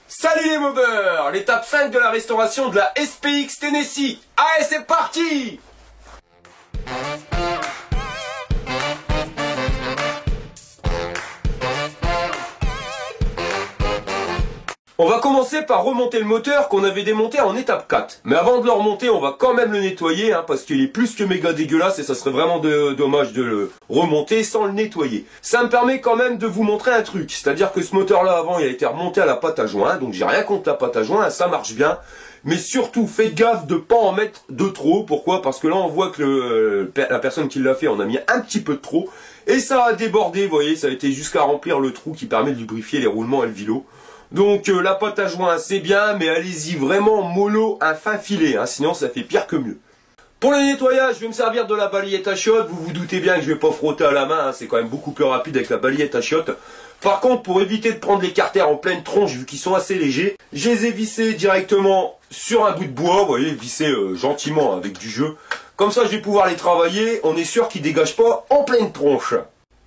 Salut les mobeurs, l'étape 5 de la restauration de la SPX Tennessee. Allez, c'est parti! On va commencer par remonter le moteur qu'on avait démonté en étape 4. Mais avant de le remonter, on va quand même le nettoyer, parce qu'il est plus que méga dégueulasse et ça serait vraiment dommage de le remonter sans le nettoyer. Ça me permet quand même de vous montrer un truc, c'est-à-dire que ce moteur-là avant, il a été remonté à la pâte à joint, donc j'ai rien contre la pâte à joint, ça marche bien. Mais surtout, faites gaffe de pas en mettre de trop. Pourquoi? Parce que là, on voit que la personne qui l'a fait en a mis un petit peu de trop. Et ça a débordé, vous voyez, ça a été jusqu'à remplir le trou qui permet de lubrifier les roulements et le vilo. Donc la pâte à joint c'est bien, mais allez-y vraiment mollo, un fin filet, sinon ça fait pire que mieux. Pour le nettoyage, je vais me servir de la balayette à chiottes. Vous vous doutez bien que je vais pas frotter à la main, c'est quand même beaucoup plus rapide avec la balayette à chiottes. Par contre, pour éviter de prendre les carters en pleine tronche, vu qu'ils sont assez légers, je les ai vissés directement sur un bout de bois, vous voyez, vissés gentiment avec du jeu. Comme ça, je vais pouvoir les travailler, on est sûr qu'ils dégagent pas en pleine tronche.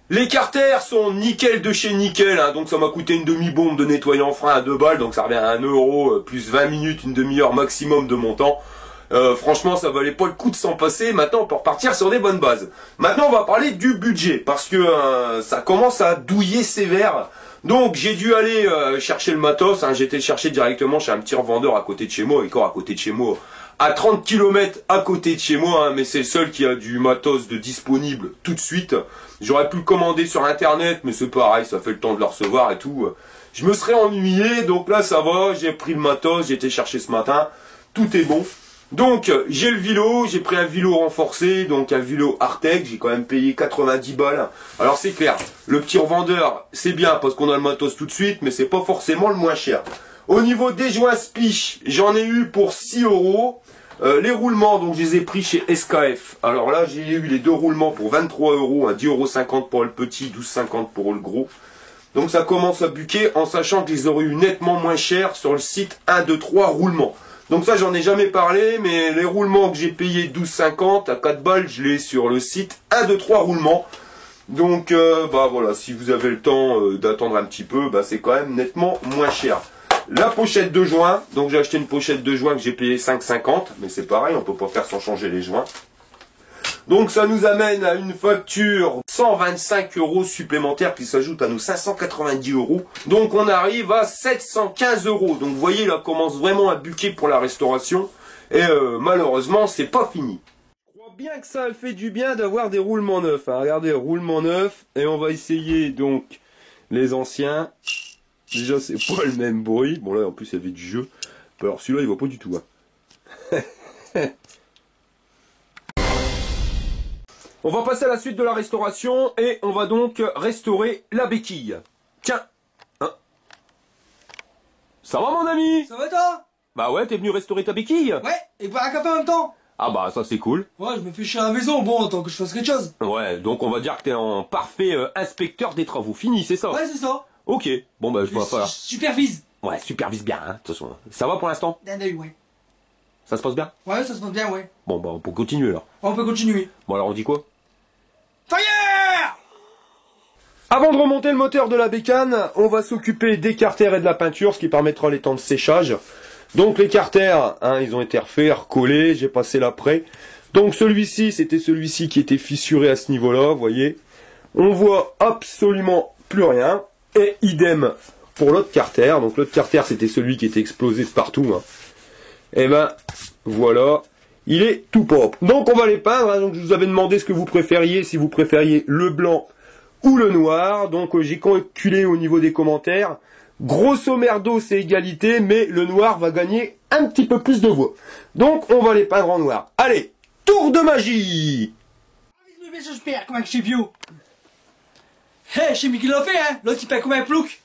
Les carters sont nickel de chez nickel, donc ça m'a coûté une demi-bombe de nettoyant frein à 2 balles, donc ça revient à 1 euro, plus 20 minutes, une demi-heure maximum de mon temps. Franchement, ça valait pas le coup de s'en passer. Maintenant, on peut repartir sur des bonnes bases. Maintenant, on va parler du budget, parce que ça commence à douiller sévère. Donc, j'ai dû aller chercher le matos. J'ai été le chercher directement chez un petit revendeur à côté de chez moi, et encore à côté de chez moi, à 30 km à côté de chez moi, mais c'est le seul qui a du matos de disponible tout de suite. J'aurais pu le commander sur internet, mais c'est pareil, ça fait le temps de le recevoir et tout. Je me serais ennuyé, donc là ça va, j'ai pris le matos, j'ai été chercher ce matin, tout est bon. Donc j'ai le vilo, j'ai pris un vilo renforcé, donc un vilo Artec, j'ai quand même payé 90 balles. Alors c'est clair, le petit revendeur c'est bien parce qu'on a le matos tout de suite, mais c'est pas forcément le moins cher. Au niveau des joints Spich, j'en ai eu pour 6 euros. Les roulements, donc je les ai pris chez SKF. Alors là, j'ai eu les deux roulements pour 23 euros, 10,50 € pour le petit, 12,50 € pour le gros. Donc ça commence à buquer en sachant que je les aurais eu nettement moins cher sur le site 1, 2, 3 roulements. Donc ça, j'en ai jamais parlé, mais les roulements que j'ai payés 12,50 à 4 balles, je l'ai sur le site 1, 2, 3 roulements. Donc bah voilà, si vous avez le temps d'attendre un petit peu, c'est quand même nettement moins cher. La pochette de joint, donc j'ai acheté une pochette de joint que j'ai payé 5,50, mais c'est pareil, on peut pas faire sans changer les joints. Donc ça nous amène à une facture 125 € supplémentaires qui s'ajoute à nos 590 €. Donc on arrive à 715 €. Donc vous voyez, là commence vraiment à buquer pour la restauration. Et malheureusement, c'est pas fini. Je crois bien que ça fait du bien d'avoir des roulements neufs. Regardez, roulements neufs. Et on va essayer donc les anciens. Déjà, c'est pas le même bruit. Bon, là, en plus, il y avait du jeu. Alors, celui-là, il va pas du tout. On va passer à la suite de la restauration. Et on va donc restaurer la béquille. Tiens. Ça va, mon ami? Ça va, toi? Bah ouais, t'es venu restaurer ta béquille? Ouais, et boire un café en même temps. Ah bah, ça, c'est cool. Ouais, je me fais chier à la maison, bon, tant que je fasse quelque chose. Ouais, donc on va dire que t'es en parfait inspecteur des travaux finis, c'est ça? Ouais, c'est ça. Ok, bon bah je vais faire. Supervise. Ouais, supervise bien, de toute façon. Ça va pour l'instant? D'un œil, ouais. Ça se passe bien? Ouais, ça se passe bien, ouais. Bon bah on peut continuer alors. On peut continuer. Bon alors on dit quoi? Fire! Avant de remonter le moteur de la bécane, on va s'occuper des carters et de la peinture, ce qui permettra les temps de séchage. Donc les carters, ils ont été refaits, recollés, j'ai passé l'après. Donc celui-ci, c'était celui-ci qui était fissuré à ce niveau-là, vous voyez. On voit absolument plus rien. Et idem pour l'autre carter. Donc l'autre carter, c'était celui qui était explosé de partout. Et ben voilà, il est tout propre. Donc on va les peindre. Donc je vous avais demandé ce que vous préfériez, si vous préfériez le blanc ou le noir. Donc j'ai calculé au niveau des commentaires. Grosso merdo, c'est égalité, mais le noir va gagner un petit peu plus de voix. Donc on va les peindre en noir. Allez, tour de magie! J'espère, comme chez Bio. Hé, chez Mickey l'a fait, l'autre il paye comme un plouc.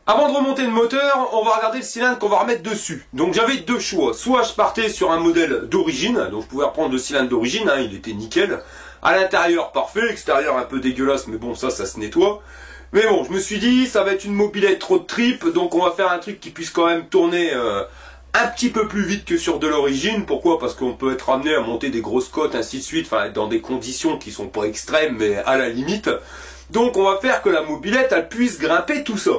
Avant de remonter le moteur, on va regarder le cylindre qu'on va remettre dessus. Donc j'avais deux choix. Soit je partais sur un modèle d'origine, donc je pouvais reprendre le cylindre d'origine, il était nickel. À l'intérieur parfait, extérieur un peu dégueulasse, mais bon ça se nettoie. Mais bon, je me suis dit, ça va être une mobilette trop de trip, donc on va faire un truc qui puisse quand même tourner un petit peu plus vite que sur de l'origine. Pourquoi? Parce qu'on peut être amené à monter des grosses côtes, ainsi de suite, enfin dans des conditions qui sont pas extrêmes, mais à la limite. Donc on va faire que la mobilette elle puisse grimper tout ça.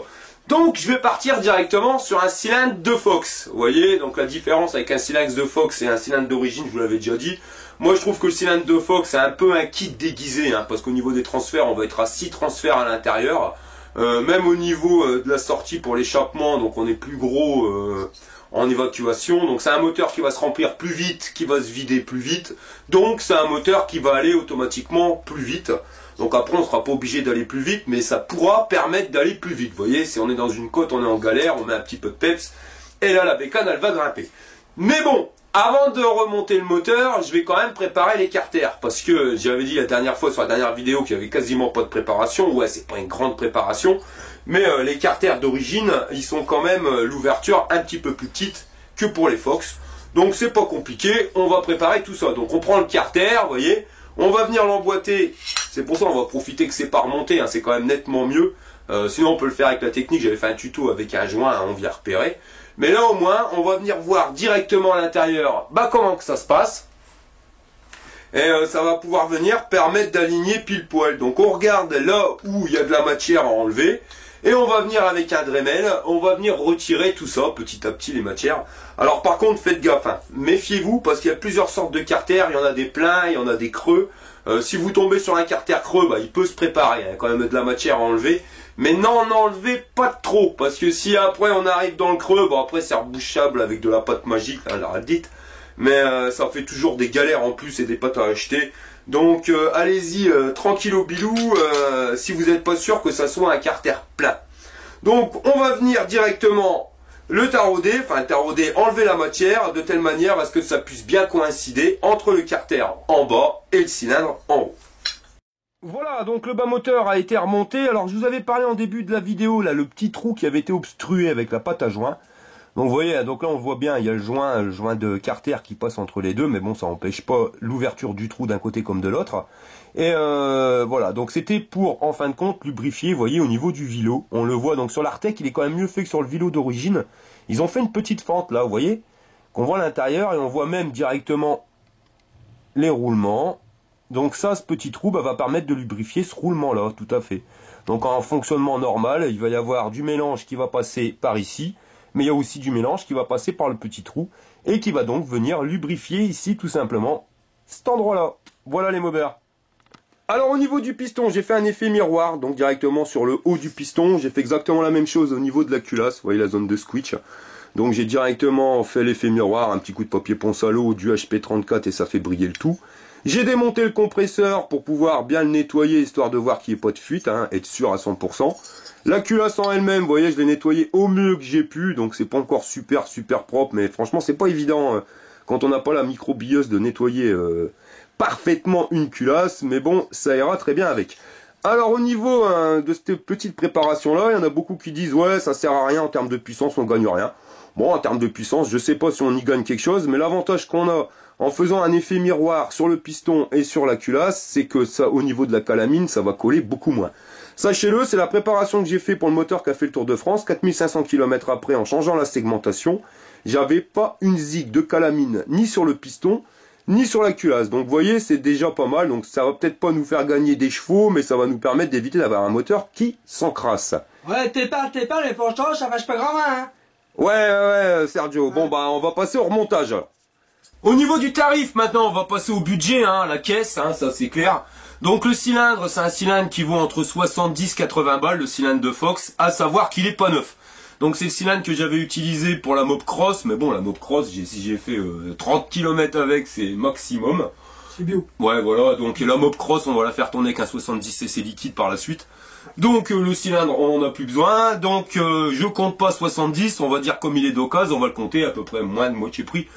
Donc je vais partir directement sur un cylindre de Fox. Vous voyez, donc la différence avec un cylindre de Fox et un cylindre d'origine, je vous l'avais déjà dit. Moi je trouve que le cylindre de Fox c'est un peu un kit déguisé, hein, parce qu'au niveau des transferts, on va être à 6 transferts à l'intérieur. Même au niveau de la sortie pour l'échappement, donc on est plus gros en évacuation. Donc c'est un moteur qui va se remplir plus vite, qui va se vider plus vite. Donc c'est un moteur qui va aller automatiquement plus vite. Donc après on ne sera pas obligé d'aller plus vite, mais ça pourra permettre d'aller plus vite. Vous voyez, si on est dans une côte, on est en galère, on met un petit peu de peps, et là la bécane elle va grimper. Mais bon, avant de remonter le moteur, je vais quand même préparer les carters, parce que j'avais dit la dernière fois sur la dernière vidéo qu'il n'y avait quasiment pas de préparation. Ouais, c'est pas une grande préparation, mais les carters d'origine, ils sont quand même l'ouverture un petit peu plus petite que pour les Fox. Donc c'est pas compliqué, on va préparer tout ça. Donc on prend le carter, vous voyez. On va venir l'emboîter, c'est pour ça on va profiter que c'est pas remonté, hein, c'est quand même nettement mieux. Sinon on peut le faire avec la technique, j'avais fait un tuto avec un joint, hein, on vient repérer. Mais là au moins, on va venir voir directement à l'intérieur comment que ça se passe. Et ça va pouvoir venir permettre d'aligner pile poil. Donc on regarde là où il y a de la matière à enlever. Et on va venir avec un Dremel, on va venir retirer tout ça, petit à petit les matières. Alors par contre faites gaffe, hein. Méfiez-vous parce qu'il y a plusieurs sortes de carters, il y en a des pleins, il y en a des creux. Si vous tombez sur un carter creux, il peut se préparer, il y a quand même de la matière à enlever. Mais non, n'enlevez pas trop, parce que si après on arrive dans le creux, après c'est rebouchable avec de la pâte magique, hein, la radite. Mais ça fait toujours des galères en plus et des pâtes à acheter. Donc allez-y tranquille au bilou si vous n'êtes pas sûr que ça soit un carter plein. Donc on va venir directement le tarauder, enlever la matière de telle manière à ce que ça puisse bien coïncider entre le carter en bas et le cylindre en haut. Voilà, donc le bas moteur a été remonté. Alors je vous avais parlé en début de la vidéo, là, le petit trou qui avait été obstrué avec la pâte à joint. Donc vous voyez, donc là on voit bien, il y a le joint de carter qui passe entre les deux, mais bon, ça n'empêche pas l'ouverture du trou d'un côté comme de l'autre. Et voilà, donc c'était pour, en fin de compte, lubrifier, vous voyez, au niveau du vilo. On le voit, donc sur l'Artec, il est quand même mieux fait que sur le vilo d'origine. Ils ont fait une petite fente là, vous voyez, qu'on voit à l'intérieur, et on voit même directement les roulements. Donc ça, ce petit trou va permettre de lubrifier ce roulement-là, tout à fait. Donc en fonctionnement normal, il va y avoir du mélange qui va passer par ici, mais il y a aussi du mélange qui va passer par le petit trou et qui va donc venir lubrifier ici tout simplement cet endroit-là. Voilà les mobers. Alors au niveau du piston, j'ai fait un effet miroir, donc directement sur le haut du piston. J'ai fait exactement la même chose au niveau de la culasse, vous voyez la zone de squitch. Donc j'ai directement fait l'effet miroir, un petit coup de papier ponce à l'eau, du HP34 et ça fait briller le tout. J'ai démonté le compresseur pour pouvoir bien le nettoyer, histoire de voir qu'il n'y ait pas de fuite, hein, être sûr à 100%. La culasse en elle-même, vous voyez, je l'ai nettoyée au mieux que j'ai pu, donc c'est pas encore super propre, mais franchement c'est pas évident quand on n'a pas la microbilleuse de nettoyer parfaitement une culasse, mais bon, ça ira très bien avec. Alors au niveau de cette petite préparation là, il y en a beaucoup qui disent ouais ça sert à rien en termes de puissance, on gagne rien. Bon, en termes de puissance, je sais pas si on y gagne quelque chose, mais l'avantage qu'on a en faisant un effet miroir sur le piston et sur la culasse, c'est que ça, au niveau de la calamine, ça va coller beaucoup moins. Sachez-le, c'est la préparation que j'ai fait pour le moteur qui a fait le Tour de France, 4500 km après, en changeant la segmentation. J'avais pas une zig de calamine, ni sur le piston, ni sur la culasse. Donc vous voyez, c'est déjà pas mal. Donc ça va peut-être pas nous faire gagner des chevaux, mais ça va nous permettre d'éviter d'avoir un moteur qui s'encrasse. Ouais, t'es pas, mais franchement, ça vache pas grand main, hein. Ouais, Sergio. Bon, on va passer au remontage. Au niveau du tarif, maintenant, on va passer au budget, hein, la caisse, hein, ça c'est clair. Donc le cylindre, c'est un cylindre qui vaut entre 70 et 80 balles, le cylindre de Fox, à savoir qu'il est pas neuf. Donc c'est le cylindre que j'avais utilisé pour la Mopcross, mais bon, la Mopcross, si j'ai fait 30 km avec, c'est maximum. C'est bio. Ouais, voilà, donc la Mopcross, on va la faire tourner avec un 70 cc liquide par la suite. Donc le cylindre, on en a plus besoin, donc je compte pas 70, on va dire comme il est d'occasion, on va le compter à peu près moins de moitié prix.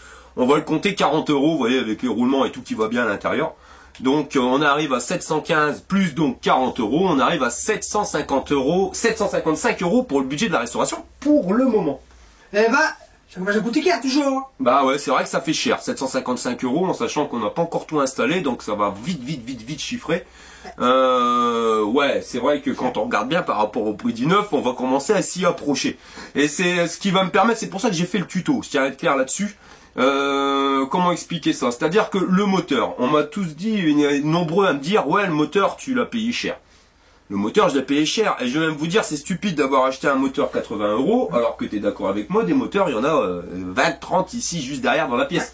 On va le compter 40 €, vous voyez, avec les roulements et tout qui va bien à l'intérieur. Donc on arrive à 715 plus donc 40 €, on arrive à 750 €, 755 € pour le budget de la restauration pour le moment. Eh ben, ça va coûter cher toujours. Bah ouais, c'est vrai que ça fait cher, 755 € en sachant qu'on n'a pas encore tout installé, donc ça va vite chiffrer. Ouais, c'est vrai que quand on regarde bien par rapport au prix du neuf, on va commencer à s'y approcher. Et c'est ce qui va me permettre, c'est pour ça que j'ai fait le tuto, je tiens à être clair là-dessus. Comment expliquer ça? C'est-à-dire que le moteur, on m'a tous dit, nombreux à me dire, ouais, le moteur, tu l'as payé cher. Le moteur, je l'ai payé cher. Et je vais même vous dire, c'est stupide d'avoir acheté un moteur 80 €, alors que tu es d'accord avec moi, des moteurs, il y en a 20, 30 ici, juste derrière dans la pièce.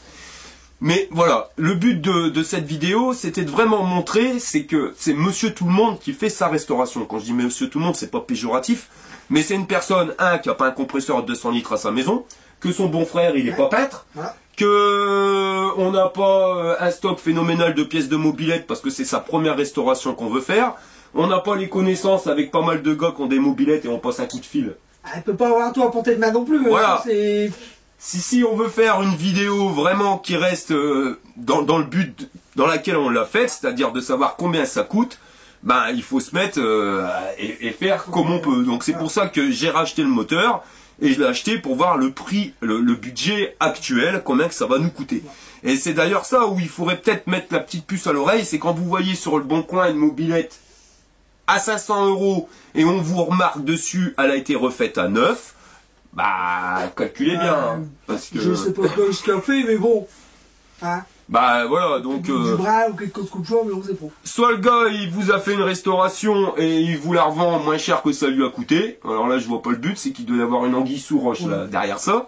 Mais voilà, le but de cette vidéo, c'était de vraiment montrer, c'est que c'est Monsieur Tout le Monde qui fait sa restauration. Quand je dis Monsieur Tout le Monde, c'est pas péjoratif, mais c'est une personne, qui a pas un compresseur de 200 litres à sa maison, que son bon frère, il est pas peintre, que on n'a pas un stock phénoménal de pièces de mobilette parce que c'est sa première restauration qu'on veut faire. On n'a pas les connaissances avec pas mal de gars qui ont des mobilettes et on passe un coup de fil. Elle peut pas avoir tout à portée de main non plus. Voilà. C'est... Si on veut faire une vidéo vraiment qui reste dans le but dans laquelle on l'a faite, c'est-à-dire de savoir combien ça coûte, ben il faut se mettre et faire comme on peut. Donc c'est pour ça que j'ai racheté le moteur et je l'ai acheté pour voir le prix, le budget actuel, combien que ça va nous coûter. Et c'est d'ailleurs ça où il faudrait peut-être mettre la petite puce à l'oreille, c'est quand vous voyez sur le bon coin une mobilette à 500 € et on vous remarque dessus, elle a été refaite à neuf, bah calculez bien, parce que... Je sais pas ce qu'il a fait, mais bon. Hein, bah voilà, donc... du bras ou quelque chose comme ça, mais on sait pas. Soit le gars, il vous a fait une restauration et il vous la revend moins cher que ça lui a coûté. Alors là, je vois pas le but, c'est qu'il doit y avoir une anguille sous roche là, derrière ça.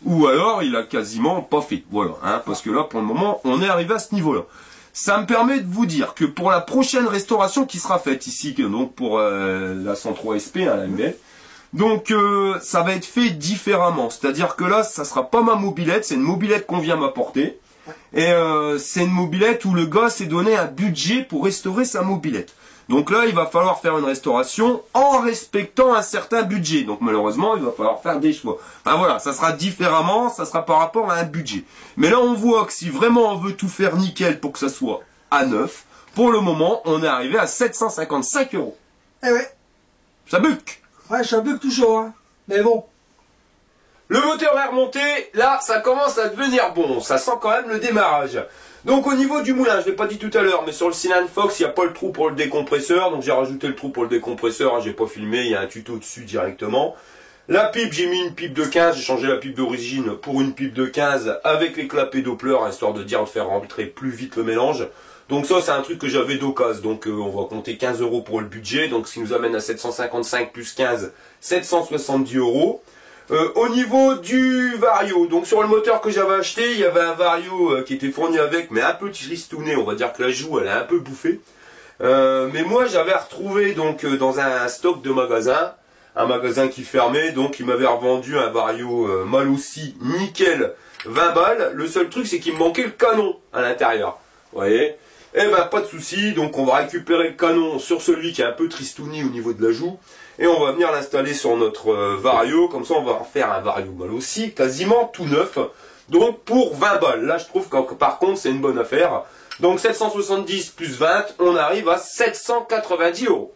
Ou alors, il a quasiment pas fait. Voilà, parce que là, pour le moment, on est arrivé à ce niveau-là. Ça me permet de vous dire que pour la prochaine restauration qui sera faite ici, donc pour la 103 SP, la ML, donc ça va être fait différemment. C'est-à-dire que là, ça sera pas ma mobilette, c'est une mobilette qu'on vient m'apporter. Et c'est une mobilette où le gars s'est donné un budget pour restaurer sa mobilette. Donc là, il va falloir faire une restauration en respectant un certain budget. Donc malheureusement, il va falloir faire des choix. Enfin voilà, ça sera différemment, ça sera par rapport à un budget. Mais là, on voit que si vraiment on veut tout faire nickel pour que ça soit à neuf, pour le moment, on est arrivé à 755 €. Eh ouais. Ça buque. Ouais, ça buque tout chaud, hein. Mais bon. Le moteur est remonté, là ça commence à devenir bon, ça sent quand même le démarrage. Donc au niveau du moulin, je ne l'ai pas dit tout à l'heure, mais sur le cylindre Fox, il n'y a pas le trou pour le décompresseur, donc j'ai rajouté le trou pour le décompresseur, j'ai pas filmé, il y a un tuto dessus directement. La pipe, j'ai mis une pipe de 15, j'ai changé la pipe d'origine pour une pipe de 15 avec les clapets Doppler, histoire de faire rentrer plus vite le mélange. Donc ça c'est un truc que j'avais d'occasion, donc on va compter 15 € pour le budget, donc ce qui nous amène à 755 plus 15, 770 €. Au niveau du vario, donc sur le moteur que j'avais acheté, il y avait un vario qui était fourni avec, mais un peu tristouné, on va dire que la joue elle a un peu bouffé. Mais moi j'avais retrouvé donc dans un stock de magasin, un magasin qui fermait, donc il m'avait revendu un vario mal aussi, nickel, 20 balles. Le seul truc c'est qu'il me manquait le canon à l'intérieur, vous voyez. Eh ben pas de souci, donc on va récupérer le canon sur celui qui est un peu tristouni au niveau de la joue. Et on va venir l'installer sur notre vario, comme ça on va en faire un vario mal aussi, quasiment tout neuf, donc pour 20 balles. Là je trouve que par contre c'est une bonne affaire. Donc 770 plus 20, on arrive à 790 €.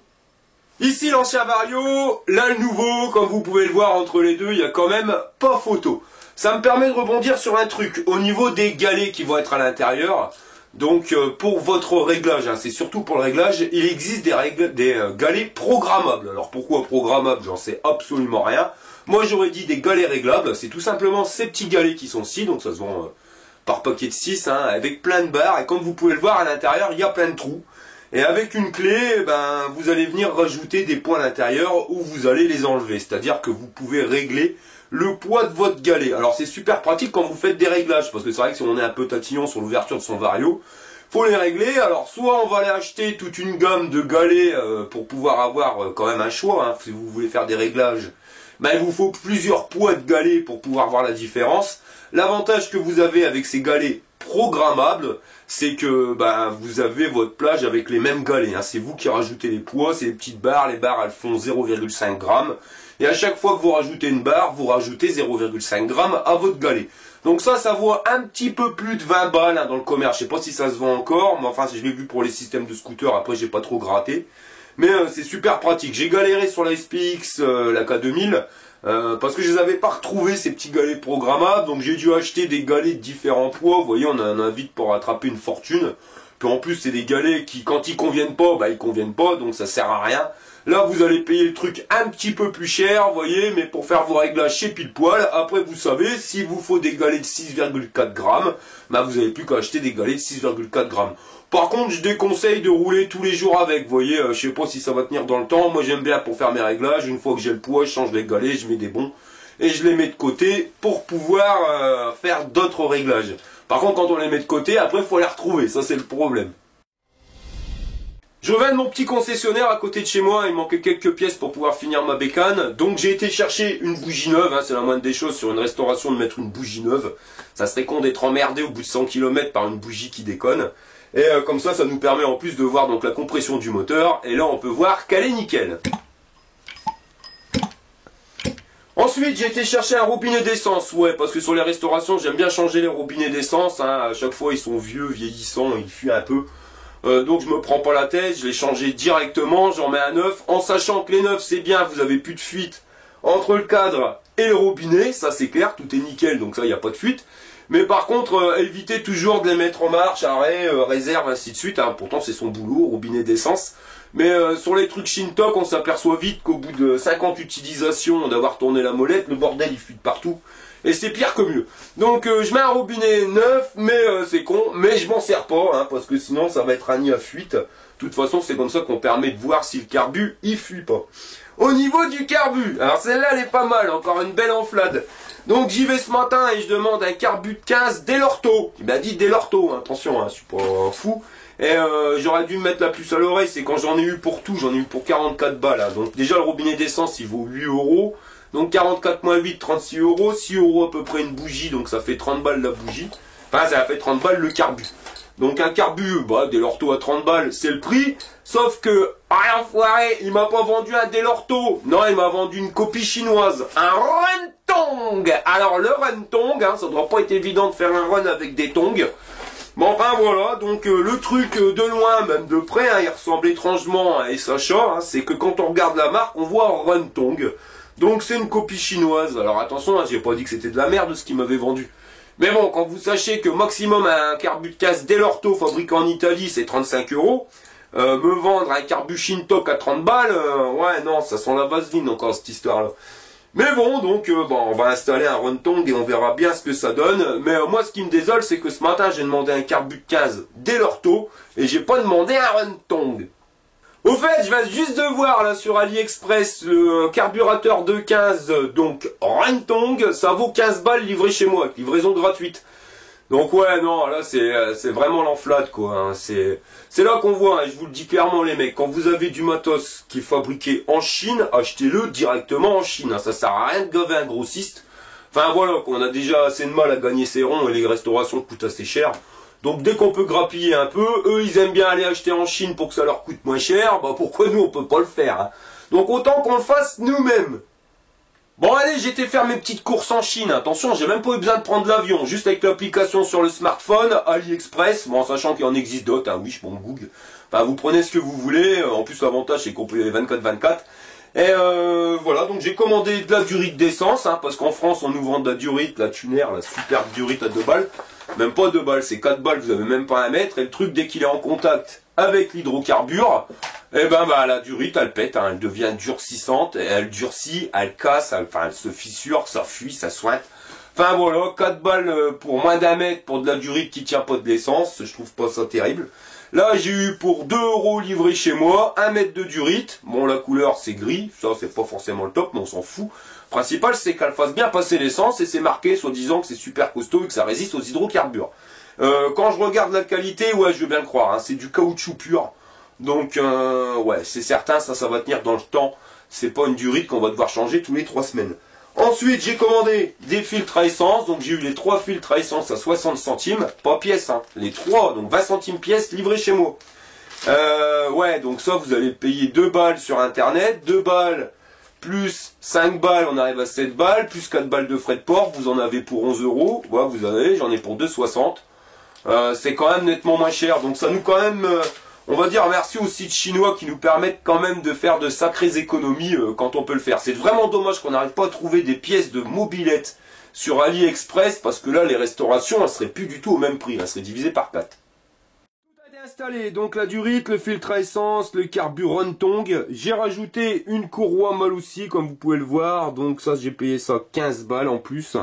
Ici l'ancien vario, là le nouveau, comme vous pouvez le voir entre les deux, il y a quand même pas photo. Ça me permet de rebondir sur un truc, au niveau des galets qui vont être à l'intérieur. Donc pour votre réglage, c'est surtout pour le réglage, il existe des galets programmables. Alors pourquoi programmables, j'en sais absolument rien. Moi j'aurais dit des galets réglables, c'est tout simplement ces petits galets qui sont ci, donc ça se vend par paquet de 6, avec plein de barres, et comme vous pouvez le voir à l'intérieur, il y a plein de trous. Et avec une clé, vous allez venir rajouter des points à l'intérieur où vous allez les enlever. C'est-à-dire que vous pouvez régler le poids de votre galet. Alors c'est super pratique quand vous faites des réglages, parce que c'est vrai que si on est un peu tatillon sur l'ouverture de son vario, faut les régler. Alors soit on va aller acheter toute une gamme de galets pour pouvoir avoir quand même un choix, si vous voulez faire des réglages. Il vous faut plusieurs poids de galets pour pouvoir voir la différence. L'avantage que vous avez avec ces galets programmables, c'est que vous avez votre plage avec les mêmes galets. C'est vous qui rajoutez les poids, c'est les petites barres. Les barres elles font 0,5 g. Et à chaque fois que vous rajoutez une barre, vous rajoutez 0,5 g à votre galet. Donc ça vaut un petit peu plus de 20 balles dans le commerce. Je sais pas si ça se vend encore, mais enfin je l'ai vu pour les systèmes de scooter, après j'ai pas trop gratté. Mais c'est super pratique. J'ai galéré sur la SPX, la K2000, parce que je les avais pas retrouvés ces petits galets programmables. Donc j'ai dû acheter des galets de différents poids. Vous voyez, on en a vite pour rattraper une fortune. Puis en plus c'est des galets qui, quand ils conviennent pas, ils conviennent pas, donc ça sert à rien. Là, vous allez payer le truc un petit peu plus cher, vous voyez, mais pour faire vos réglages chez pile poil. Après, vous savez, s'il vous faut des galets de 6,4 grammes, bah, vous n'avez plus qu'à acheter des galets de 6,4 grammes. Par contre, je déconseille de rouler tous les jours avec, vous voyez, je sais pas si ça va tenir dans le temps. Moi, j'aime bien pour faire mes réglages, une fois que j'ai le poids, je change les galets, je mets des bons, et je les mets de côté pour pouvoir faire d'autres réglages. Par contre, quand on les met de côté, après, il faut les retrouver, ça c'est le problème. Je reviens de mon petit concessionnaire à côté de chez moi, il manquait quelques pièces pour pouvoir finir ma bécane. Donc j'ai été chercher une bougie neuve, hein, c'est la moindre des choses sur une restauration de mettre une bougie neuve. Ça serait con d'être emmerdé au bout de 100 km par une bougie qui déconne. Et comme ça nous permet en plus de voir donc la compression du moteur. Et là on peut voir qu'elle est nickel. Ensuite j'ai été chercher un robinet d'essence, ouais, parce que sur les restaurations j'aime bien changer les robinets d'essence, hein. À chaque fois ils sont vieux, vieillissants, ils fuient un peu. Donc je me prends pas la tête, je l'ai changé directement, j'en mets un neuf, en sachant que les neufs c'est bien, vous avez plus de fuite entre le cadre et le robinet, ça c'est clair, tout est nickel, donc ça il n'y a pas de fuite. Mais par contre, évitez toujours de les mettre en marche, arrêt, réserve, ainsi de suite, hein. Pourtant c'est son boulot, robinet d'essence. Mais sur les trucs Shintok, on s'aperçoit vite qu'au bout de 50 utilisations d'avoir tourné la molette, le bordel il fuite partout. Et c'est pire que mieux. Donc je mets un robinet neuf, mais c'est con, mais je m'en sers pas, hein, parce que sinon ça va être un nid à fuite. De toute façon c'est comme ça qu'on permet de voir si le carbu il fuit pas. Au niveau du carbu, alors celle-là elle est pas mal, encore une belle enflade. Donc j'y vais ce matin et je demande un carbu de 15 Delorto. Il m'a dit Delorto, hein, attention, hein, je suis pas fou. Et j'aurais dû me mettre la puce à l'oreille, c'est quand j'en ai eu pour tout, j'en ai eu pour 44 balles. Hein. Donc déjà le robinet d'essence il vaut 8 €. Donc 44 moins 8, 36 €, 6 € à peu près une bougie, donc ça fait 30 balles la bougie. Enfin ça fait 30 balles le carbu. Donc un carbu, bah Delorto à 30 balles, c'est le prix. Sauf que, ah l'enfoiré, il m'a pas vendu un Delorto. Non, il m'a vendu une copie chinoise. Un Runtong. Alors le Runtong, hein, ça doit pas être évident de faire un run avec des tongs. Bon, enfin voilà, donc le truc de loin, même de près, hein, il ressemble étrangement à SHA, hein, c'est que quand on regarde la marque, on voit Runtong. Donc c'est une copie chinoise. Alors attention, hein, j'ai pas dit que c'était de la merde ce qu'il m'avait vendu. Mais bon, quand vous sachez que maximum un carbu de casse Delorto fabriqué en Italie c'est 35 €, me vendre un carbu Shintok à 30 balles, ouais non, ça sent la vaseline encore cette histoire-là. Mais bon, donc bon, on va installer un Runtong et on verra bien ce que ça donne. Mais moi ce qui me désole c'est que ce matin j'ai demandé un carbu de 15 Delorto et j'ai pas demandé un Runtong. Au fait, je viens juste de voir là sur AliExpress le carburateur de 15, donc Runtong, ça vaut 15 balles livré chez moi, livraison gratuite. Donc ouais, non, là c'est vraiment l'enflade quoi, hein. C'est là qu'on voit, hein, je vous le dis clairement les mecs, quand vous avez du matos qui est fabriqué en Chine, achetez-le directement en Chine, hein. Ça sert à rien de gaver un grossiste. Enfin voilà, qu'on a déjà assez de mal à gagner ses ronds et les restaurations coûtent assez cher. Donc dès qu'on peut grappiller un peu, eux ils aiment bien aller acheter en Chine pour que ça leur coûte moins cher, bah pourquoi nous on peut pas le faire, hein. Donc autant qu'on le fasse nous-mêmes. Bon allez, j'ai été faire mes petites courses en Chine, attention, j'ai même pas eu besoin de prendre l'avion, juste avec l'application sur le smartphone, AliExpress, bon sachant qu'il en existe d'autres, hein, oui, bon Google, enfin vous prenez ce que vous voulez, en plus l'avantage c'est qu'on peut y aller 24/24. Et voilà, donc j'ai commandé de la durite d'essence, hein, parce qu'en France on nous vend de la durite, la tuner, la superbe durite à 2 balles. Même pas 2 balles, c'est 4 balles, vous avez même pas à mettre. Et le truc, dès qu'il est en contact avec l'hydrocarbure, eh ben bah, la durite, elle pète, hein, elle devient durcissante, elle durcit, elle casse, elle se fissure, ça fuit, ça sointe. Enfin voilà, 4 balles pour moins d'un mètre pour de la durite qui tient pas de l'essence, je trouve pas ça terrible. Là j'ai eu pour 2 € livré chez moi, 1 mètre de durite. Bon la couleur c'est gris, ça c'est pas forcément le top mais on s'en fout. Le principal c'est qu'elle fasse bien passer l'essence et c'est marqué soi-disant que c'est super costaud et que ça résiste aux hydrocarbures. Quand je regarde la qualité, ouais je veux bien le croire, hein, c'est du caoutchouc pur. Donc ouais c'est certain, ça va tenir dans le temps. C'est pas une durite qu'on va devoir changer tous les 3 semaines. Ensuite, j'ai commandé des filtres à essence. Donc, j'ai eu les 3 filtres à essence à 60 centimes. Pas pièce, hein. Les 3, donc 20 centimes pièce livrés chez moi. Ouais, donc ça, vous allez payer 2 balles sur Internet. 2 balles plus 5 balles, on arrive à 7 balles. Plus 4 balles de frais de port. Vous en avez pour 11 €. Ouais, vous avez, j'en ai pour 2,60. C'est quand même nettement moins cher. Donc, ça nous quand même... on va dire merci aux sites chinois qui nous permettent quand même de faire de sacrées économies quand on peut le faire. C'est vraiment dommage qu'on n'arrive pas à trouver des pièces de mobilette sur AliExpress parce que là les restaurations elles seraient plus du tout au même prix, elles seraient divisées par 4. Tout a été Installé donc la durite, le filtre à essence, le carburant tong. J'ai rajouté une courroie molle aussi comme vous pouvez le voir. Donc ça j'ai payé ça 15 balles en plus.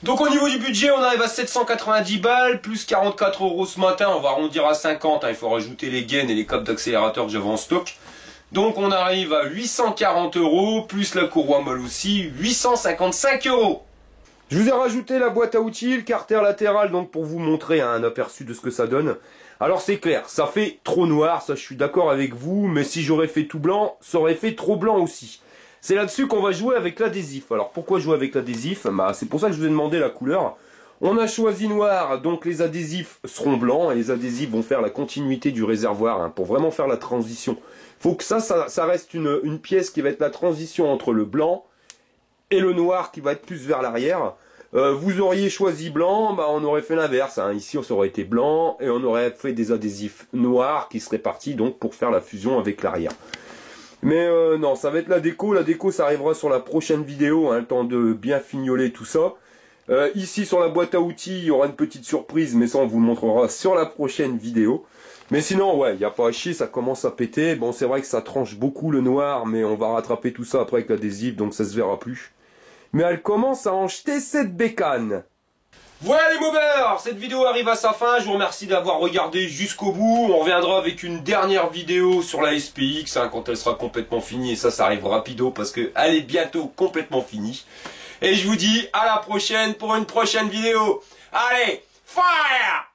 Donc au niveau du budget on arrive à 790 balles plus 44 € ce matin. On va arrondir à 50 hein. Il faut rajouter les gaines et les câbles d'accélérateur que j'avais en stock. Donc on arrive à 840 € plus la courroie molle aussi 855 €. Je vous ai rajouté la boîte à outils, le carter latéral donc pour vous montrer un aperçu de ce que ça donne. Alors c'est clair, ça fait trop noir, ça je suis d'accord avec vous, mais si j'aurais fait tout blanc, ça aurait fait trop blanc aussi. C'est là-dessus qu'on va jouer avec l'adhésif. Alors pourquoi jouer avec l'adhésif? C'est pour ça que je vous ai demandé la couleur. On a choisi noir, donc les adhésifs seront blancs, et les adhésifs vont faire la continuité du réservoir, hein, pour vraiment faire la transition. Il faut que ça reste une pièce qui va être la transition entre le blanc et le noir qui va être plus vers l'arrière. Vous auriez choisi blanc, on aurait fait l'inverse. Hein. Ici, on aurait été blanc et on aurait fait des adhésifs noirs qui seraient partis donc pour faire la fusion avec l'arrière. Mais non, ça va être la déco. La déco, ça arrivera sur la prochaine vidéo, hein, le temps de bien fignoler tout ça. Ici, sur la boîte à outils, il y aura une petite surprise, mais ça, on vous le montrera sur la prochaine vidéo. Mais sinon, ouais, il n'y a pas à chier, ça commence à péter. Bon, c'est vrai que ça tranche beaucoup le noir, mais on va rattraper tout ça après avec l'adhésif, donc ça se verra plus. Mais elle commence à en jeter cette bécane. Voilà les mobers, cette vidéo arrive à sa fin, je vous remercie d'avoir regardé jusqu'au bout. On reviendra avec une dernière vidéo sur la SPX hein, quand elle sera complètement finie. Et ça arrive rapido parce qu'elle est bientôt complètement finie. Et je vous dis à la prochaine pour une prochaine vidéo. Allez, fire!